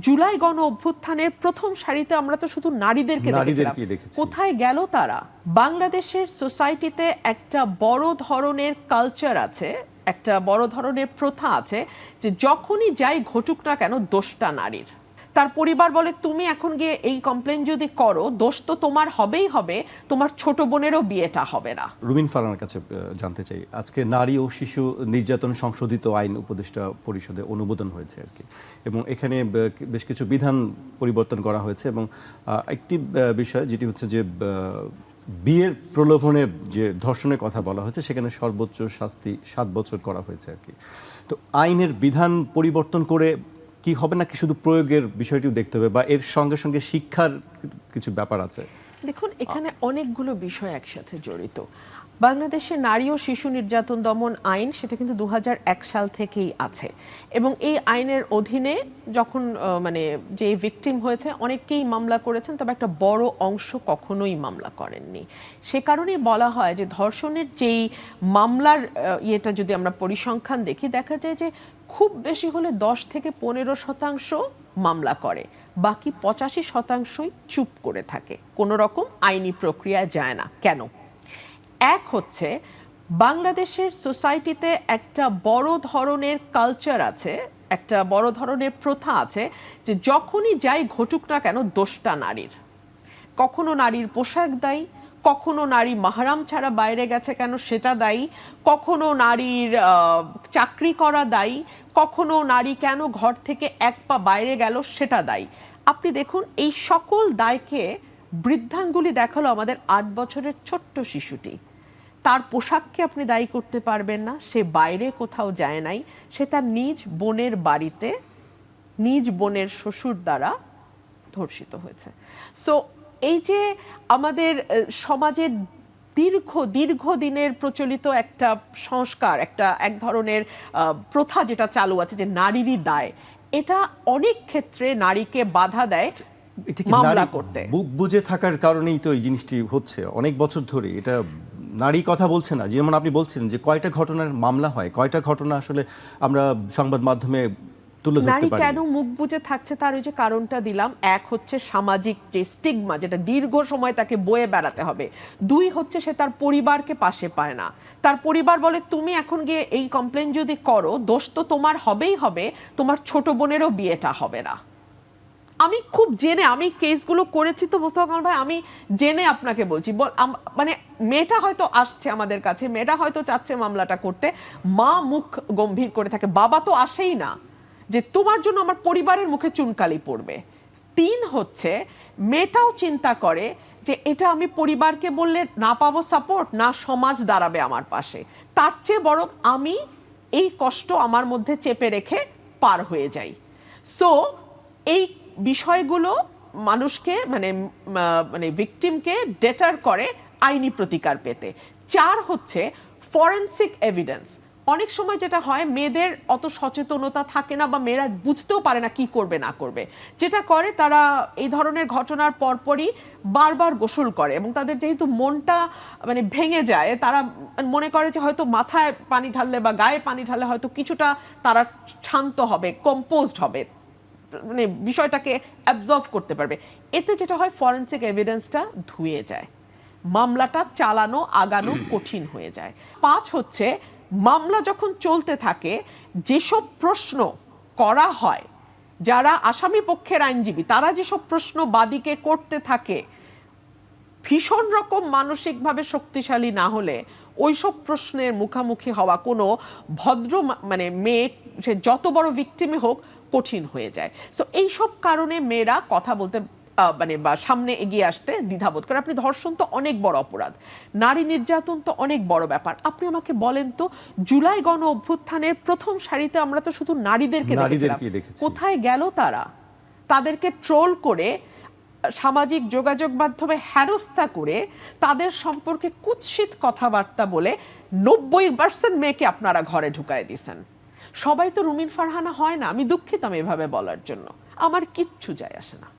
জুলাই গণ অভ্যুত্থানের প্রথম সারিতে আমরা তো শুধু নারীদেরকে দেখেছিলাম। কোথায় গেল তারা? বাংলাদেশের সোসাইটিতে একটা বড় ধরনের কালচার আছে, একটা বড় ধরনের প্রথা আছে যে যখনই যাই ঘটুক না কেন দোষটা নারীর। তার পরিবার বলে তুমি এখন গিয়ে এই কমপ্লেন যদি করো দোষ তো তোমার হবেই হবে, তোমার ছোট বোনেরও বিয়েটা হবে না। রুমিন ফারহানার কাছে জানতে চাই, আজকে নারী ও শিশু নির্যাতন সংশোধিত আইন উপদেষ্টা পরিষদে অনুমোদন হয়েছে আর কি, এবং এখানে বেশ কিছু বিধান পরিবর্তন করা হয়েছে এবং একটি বিষয় যেটি হচ্ছে যে বিয়ের প্রলোভনে যে ধর্ষণের কথা বলা হয়েছে সেখানে সর্বোচ্চ শাস্তি 7 বছর করা হয়েছে আর কি। তো আইনের বিধান পরিবর্তন করে কি হবে নাকি শুধু প্রয়োগের বিষয়টিও দেখতে হবে, বা এর সঙ্গে সঙ্গে শিক্ষার কিছু ব্যাপার আছে? দেখুন, এখানে অনেকগুলো বিষয় একসাথে জড়িত। বাংলাদেশে নারী ও শিশু নির্যাতন দমন আইন সেটা কিন্তু 2001 সাল থেকেই আছে, এবং এই আইনের অধীনে যখন যে ভিকটিম হয়েছে অনেকেই মামলা করেছেন, তবে একটা বড় অংশ কখনোই মামলা করেননি। সে কারণেই বলা হয় যে ধর্ষণের যেই মামলার ইয়েটা যদি আমরা পরিসংখ্যান দেখি, দেখা যায় যে খুব বেশি হলে 10 থেকে 15% মামলা করে, বাকি 85%ই চুপ করে থাকে, কোনো রকম আইনি প্রক্রিয়া যায় না। কেন? এক হচ্ছে বাংলাদেশের সোসাইটিতে একটা বড় ধরনের কালচার আছে, একটা বড় ধরনের প্রথা আছে যে যখনই যাই ঘটুক না কেন দোষটা নারীর। কখনো নারীর পোশাক দায়ী, কখনো নারী মাহরাম ছাড়া বাইরে গেছে কেন সেটা দায়ী, কখনো নারীর চাকরি করা দায়ী, কখনো নারী কেন ঘর থেকে এক পা বাইরে গেল সেটা দায়ী। আপনি দেখুন, এই সকল দায়কে বৃদ্ধাঙ্গুলি দেখালো আমাদের 8 বছরের ছোট্ট শিশুটি। তার পোশাককে আপনি দায়ী করতে পারবেন না, সে বাইরে কোথাও যায় নাই, সে তার নিজ বোনের বাড়িতে নিজ বোনের শ্বশুর দ্বারা ধর্ষিত হয়েছে। সো এই যে আমাদের সমাজের দীর্ঘদিনের প্রচলিত একটা সংস্কার, এক ধরনের প্রথা যেটা চালু আছে যে নারীরই দায়, এটা অনেক ক্ষেত্রে নারীকে বাধা দেয় মামলা করতে। বুক বুঝে থাকার কারণেই তো এই জিনিসটি হচ্ছে অনেক বছর ধরে। এটা নারী কথা বলছে না, যেমন আপনি বলছিলেন যে কয়টা ঘটনার মামলা হয়, কয়টা ঘটনা আসলে আমরা সংবাদ মাধ্যমে তুলে ধরতে পারি। নারী কেন মুখ বুজে থাকছে তার ওই যে কারণটা দিলাম। এক হচ্ছে সামাজিক যে স্টিগমা, যেটা দীর্ঘ সময় তাকে বয়ে বেড়াতে হবে। 2 হচ্ছে সে তার পরিবারকে পাশে পায় না। তার পরিবার বলে তুমি এখন গিয়ে এই কমপ্লেন যদি করো দোষ তো তোমার হবেই হবে, তোমার ছোট বোনেরও বিয়েটা হবে না। আমি খুব জেনে, আমি কেসগুলো করেছি তো মোস্তফা কামাল ভাই, আমি জেনে আপনাকে বলছি। মেয়েটা হয়তো আসছে আমাদের কাছে, মেয়েটা হয়তো চাচ্ছে মামলাটা করতে, মা মুখ গম্ভীর করে থাকে, বাবা তো আসেই না যে তোমার জন্য আমার পরিবারের মুখে চুনকালি পড়বে। 3 হচ্ছে মেয়েটাও চিন্তা করে যে এটা আমি পরিবারকে বললে না পাবো সাপোর্ট, না সমাজ দাঁড়াবে আমার পাশে, তার চেয়ে বরং আমি এই কষ্ট আমার মধ্যে চেপে রেখে পার হয়ে যাই। সো এই বিষয়গুলো মানুষকে ভিকটিমকে ডেটার করে আইনি প্রতিকার পেতে। 4 হচ্ছে ফরেনসিক এভিডেন্স। অনেক সময় যেটা হয়, মেয়েদের অত সচেতনতা থাকে না বা মেয়েরা বুঝতেও পারে না কি করবে না করবে। যেটা করে তারা এই ধরনের ঘটনার পরপরই বারবার গোসল করে, এবং তাদের যেহেতু মনটা ভেঙে যায়, তারা মনে করে যে হয়তো মাথায় পানি ঢাললে বা গায়ে পানি ঢাললে হয়তো কিছুটা তারা শান্ত হবে, কম্পোজড হবে, বিষয়টাকে অ্যাবজর্ভ করতে পারবে। এতে যেটা হয় ফরেনসিক এভিডেন্সটা ধুয়ে যায়, মামলাটা চালানো আগানো কঠিন হয়ে যায়। 5 হচ্ছে মামলা যখন চলতে থাকে যেসব প্রশ্ন করা হয়, যারা আসামি পক্ষের আইনজীবী তারা যেসব প্রশ্ন বাদীকে করতে থাকে, ভীষণ রকম মানসিকভাবে শক্তিশালী না হলে ওইসব প্রশ্নের মুখোমুখি হওয়া কোনো ভদ্র মেয়ে, সে যত বড় ভিকটিমই হোক, কঠিন হয়ে যায়। সো এইসব কারণে মেয়েরা কথা বলতে বা সামনে এগিয়ে আসতে দ্বিধাবোধ করে। আপনি ধর্ষণ তো অনেক বড় অপরাধ, নারী নির্যাতন তো অনেক বড় ব্যাপার। আপনি আমাকে বলেন তো, জুলাই গণ অভ্যুত্থানের প্রথম সারিতে আমরা তো শুধু নারীদেরকে দেখেছিলাম। কোথায় গেল তারা? তাদেরকে ট্রোল করে, সামাজিক যোগাযোগ মাধ্যমে হেনস্থা করে, তাদের সম্পর্কে কুৎসিত কথাবার্তা বলে 90% মেয়েকে আপনারা ঘরে ঢুকায় দিয়েছেন। সবাই তো রুমিন ফারহানা হয় না, আমি দুঃখিত আমি এভাবে বলার জন্য, আমার কিচ্ছু যায় আসে না।